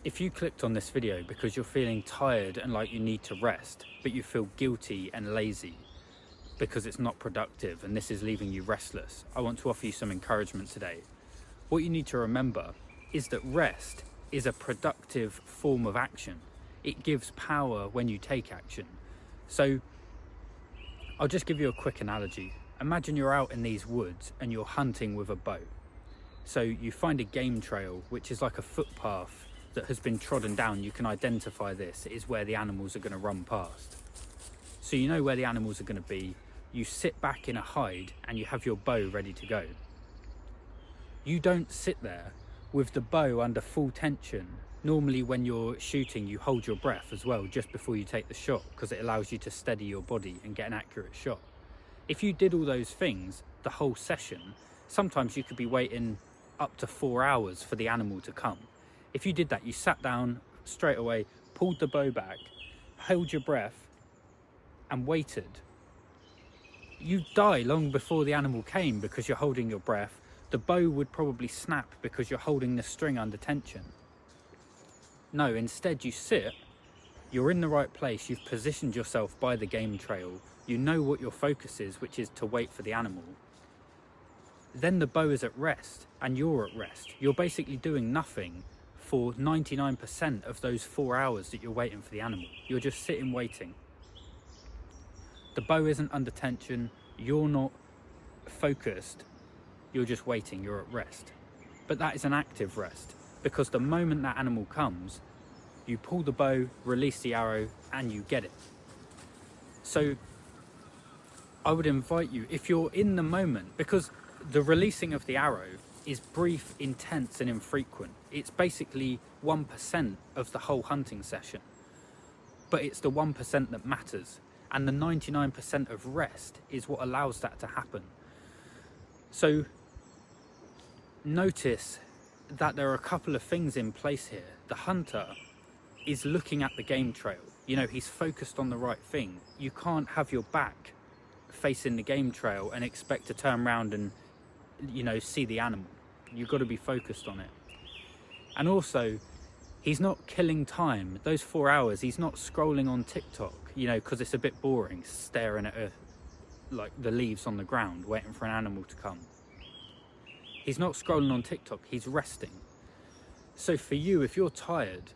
If you clicked on this video because you're feeling tired and like you need to rest, but you feel guilty and lazy because it's not productive and this is leaving you restless, I want to offer you some encouragement today. What you need to remember is that rest is a productive form of action. It gives power when you take action. So I'll just give you a quick analogy. Imagine you're out in these woods and you're hunting with a bow. So you find a game trail, which is like a footpath that has been trodden down. You can identify this is where the animals are going to run past. So you know where the animals are going to be. You sit back in a hide and you have your bow ready to go. You don't sit there with the bow under full tension. Normally when you're shooting, you hold your breath as well just before you take the shot, because it allows you to steady your body and get an accurate shot. If you did all those things the whole session, sometimes you could be waiting up to 4 hours for the animal to come. If you did that, you sat down straight away, pulled the bow back, held your breath and waited, you'd die long before the animal came because you're holding your breath. The bow would probably snap because you're holding the string under tension. No, instead you sit, you're in the right place, you've positioned yourself by the game trail, you know what your focus is, which is to wait for the animal. Then the bow is at rest and you're at rest. You're basically doing nothing for 99% of those 4 hours that you're waiting for the animal. You're just sitting waiting. The bow isn't under tension, you're not focused, you're just waiting, you're at rest. But that is an active rest, because the moment that animal comes, you pull the bow, release the arrow, and you get it. So I would invite you, if you're in the moment, because the releasing of the arrow is brief, intense, and infrequent. It's basically 1% of the whole hunting session, but it's the 1% that matters. And the 99% of rest is what allows that to happen. So notice that there are a couple of things in place here. The hunter is looking at the game trail. You know, he's focused on the right thing. You can't have your back facing the game trail and expect to turn around and, you know, see the animal. You've got to be focused on it. And also, he's not killing time. Those 4 hours, he's not scrolling on TikTok, you know, because it's a bit boring, staring at like the leaves on the ground, waiting for an animal to come. He's not scrolling on TikTok, he's resting. So for you, if you're tired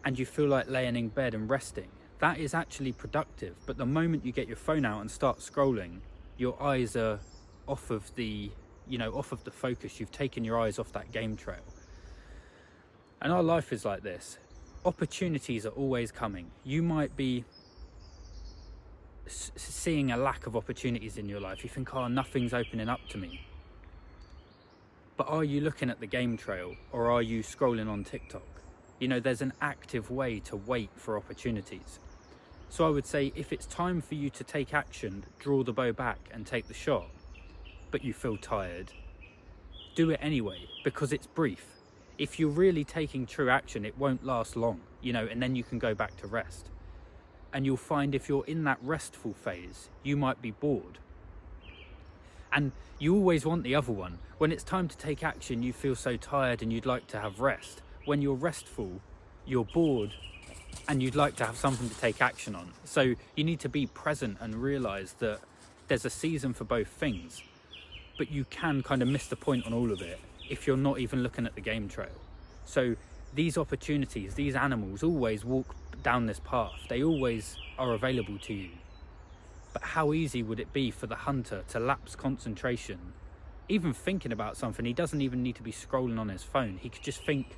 and you feel like laying in bed and resting, that is actually productive. But the moment you get your phone out and start scrolling, your eyes are off of the, you know, off of the focus. You've taken your eyes off that game trail. And our life is like this. Opportunities are always coming. You might be seeing a lack of opportunities in your life. You think, oh, nothing's opening up to me. But are you looking at the game trail, or are you scrolling on TikTok? You know, there's an active way to wait for opportunities. So I would say, if it's time for you to take action, draw the bow back and take the shot, but you feel tired, do it anyway, because it's brief. If you're really taking true action, it won't last long, you know, and then you can go back to rest. And you'll find if you're in that restful phase, you might be bored. And you always want the other one. When it's time to take action, you feel so tired and you'd like to have rest. When you're restful, you're bored and you'd like to have something to take action on. So you need to be present and realize that there's a season for both things, but you can kind of miss the point on all of it if you're not even looking at the game trail. So these opportunities, these animals always walk down this path. They always are available to you. But how easy would it be for the hunter to lapse concentration, even thinking about something? He doesn't even need to be scrolling on his phone. He could just think,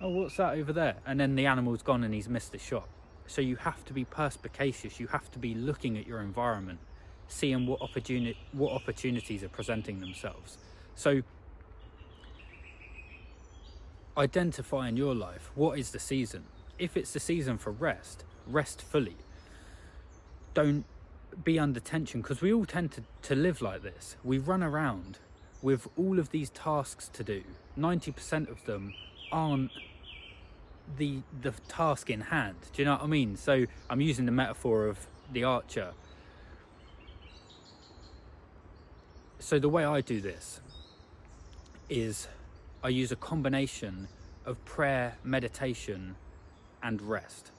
oh, what's that over there? And then the animal's gone and he's missed the shot. So you have to be perspicacious. You have to be looking at your environment, seeing what opportunities are presenting themselves. So identify in your life, what is the season? If it's the season for rest, rest fully. Don't be under tension, because we all tend to live like this. We run around with all of these tasks to do. 90% of them aren't the task in hand. Do you know what I mean? So I'm using the metaphor of the archer. So the way I do this is I use a combination of prayer, meditation, and rest.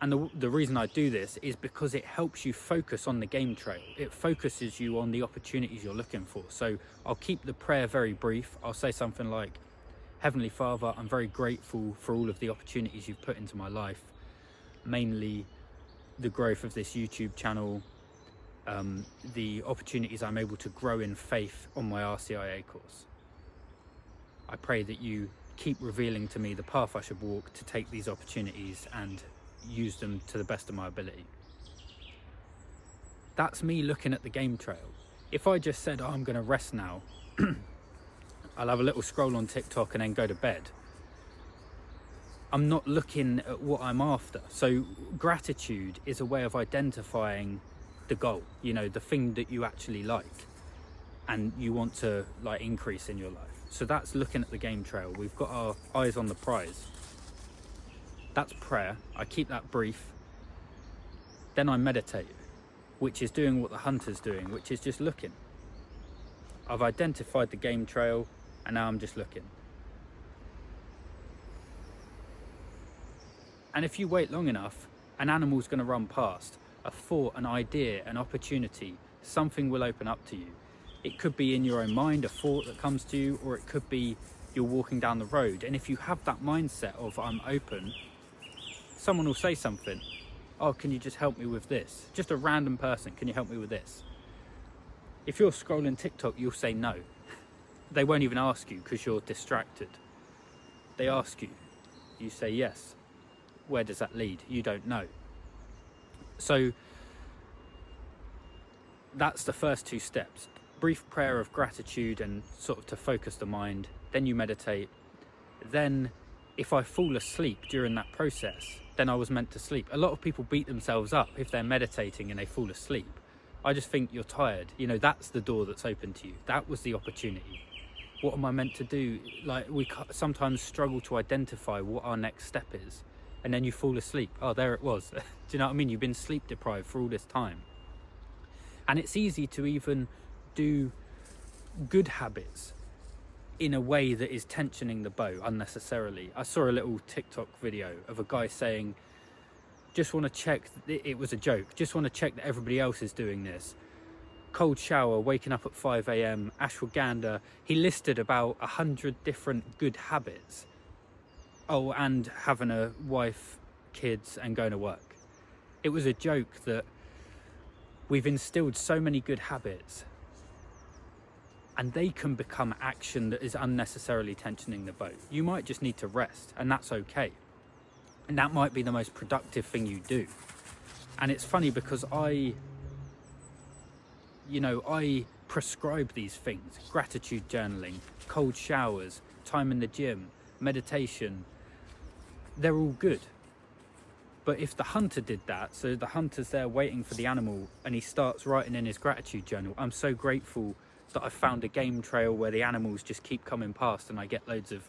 And the reason I do this is because it helps you focus on the game trail. It focuses you on the opportunities you're looking for. So I'll keep the prayer very brief. I'll say something like, Heavenly Father, I'm very grateful for all of the opportunities you've put into my life, mainly the growth of this YouTube channel, the opportunities I'm able to grow in faith on my RCIA course. I pray that you keep revealing to me the path I should walk to take these opportunities and use them to the best of my ability. That's me looking at the game trail. If I just said, oh, I'm going to rest now, I'll have a little scroll on TikTok and then go to bed, I'm not looking at what I'm after. So gratitude is a way of identifying the goal, you know, the thing that you actually like and you want to like increase in your life. So that's looking at the game trail. We've got our eyes on the prize. That's prayer. I keep that brief. Then I meditate, which is doing what the hunter's doing, which is just looking. I've identified the game trail and now I'm just looking. And if you wait long enough, an animal's going to run past. A thought, an idea, an opportunity, something will open up to you. It could be in your own mind, a thought that comes to you, or it could be you're walking down the road. And if you have that mindset of I'm open, someone will say something. Oh, can you just help me with this? Just a random person, can you help me with this? If you're scrolling TikTok, you'll say no. They won't even ask you because you're distracted. They ask you, you say yes. Where does that lead? You don't know. So that's the first two steps. Brief prayer of gratitude and sort of to focus the mind. Then you meditate. Then if I fall asleep during that process, then I was meant to sleep. A lot of people beat themselves up if they're meditating and they fall asleep. I just think you're tired. You know, that's the door that's open to you. That was the opportunity. What am I meant to do? Like, we sometimes struggle to identify what our next step is. And then you fall asleep. Oh, there it was. Do you know what I mean? You've been sleep deprived for all this time. And it's easy to even do good habits in a way that is tensioning the bow unnecessarily. I saw a little TikTok video of a guy saying, just want to check, it was a joke, just want to check that everybody else is doing this. Cold shower, waking up at 5 a.m, ashwagandha. He listed about 100 different good habits. Oh, and having a wife, kids, and going to work. It was a joke that we've instilled so many good habits and they can become action that is unnecessarily tensioning the boat. You might just need to rest, and that's okay. And that might be the most productive thing you do. And it's funny because I prescribe these things: gratitude journaling, cold showers, time in the gym, meditation. They're all good. But if the hunter did that, so the hunter's there waiting for the animal and he starts writing in his gratitude journal, I'm so grateful that I found a game trail where the animals just keep coming past and I get loads of,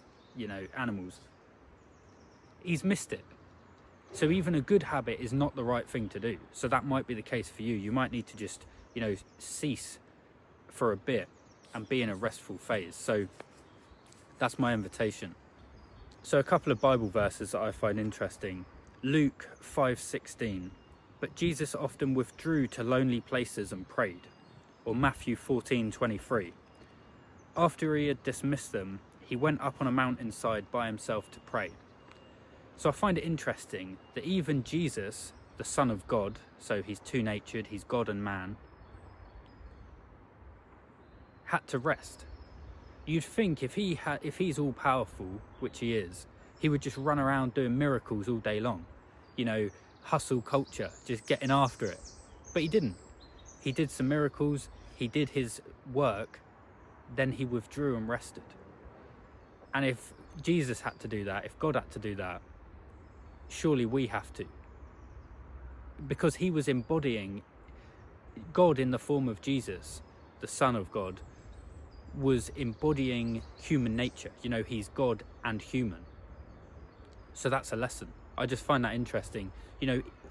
animals. He's missed it. So even a good habit is not the right thing to do. So that might be the case for you. You might need to just, cease for a bit and be in a restful phase. So that's my invitation. So a couple of Bible verses that I find interesting. Luke 5:16, but Jesus often withdrew to lonely places and prayed. Or Matthew 14:23, after he had dismissed them, he went up on a mountainside by himself to pray. So I find it interesting that even Jesus, the Son of God, so he's two-natured, he's God and man, had to rest. You'd think if he's all powerful, which he is, he would just run around doing miracles all day long. Hustle culture, just getting after it. But he didn't. He did some miracles, he did his work, then he withdrew and rested. And if Jesus had to do that, if God had to do that, surely we have to. Because he was embodying God in the form of Jesus, the Son of God, was embodying human nature. He's God and human. So that's a lesson. I just find that interesting.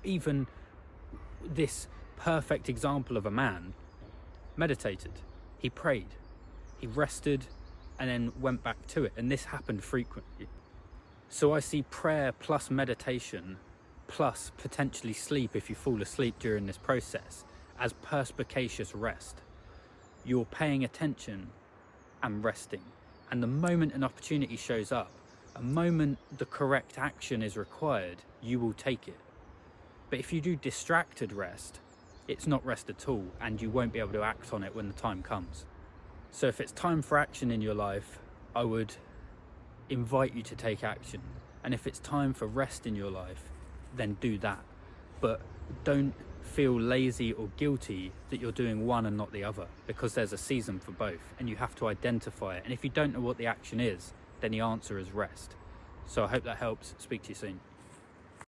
Even this perfect example of a man meditated, he prayed, he rested, and then went back to it. And this happened frequently. So I see prayer plus meditation plus potentially sleep if you fall asleep during this process as perspicacious rest. You're paying attention and resting. And the moment an opportunity shows up, a moment the correct action is required, you will take it. But if you do distracted rest, it's not rest at all, and you won't be able to act on it when the time comes. So if it's time for action in your life, I would invite you to take action. And if it's time for rest in your life, then do that. But don't feel lazy or guilty that you're doing one and not the other, because there's a season for both, and you have to identify it. And if you don't know what the action is, then the answer is rest. So I hope that helps. Speak to you soon.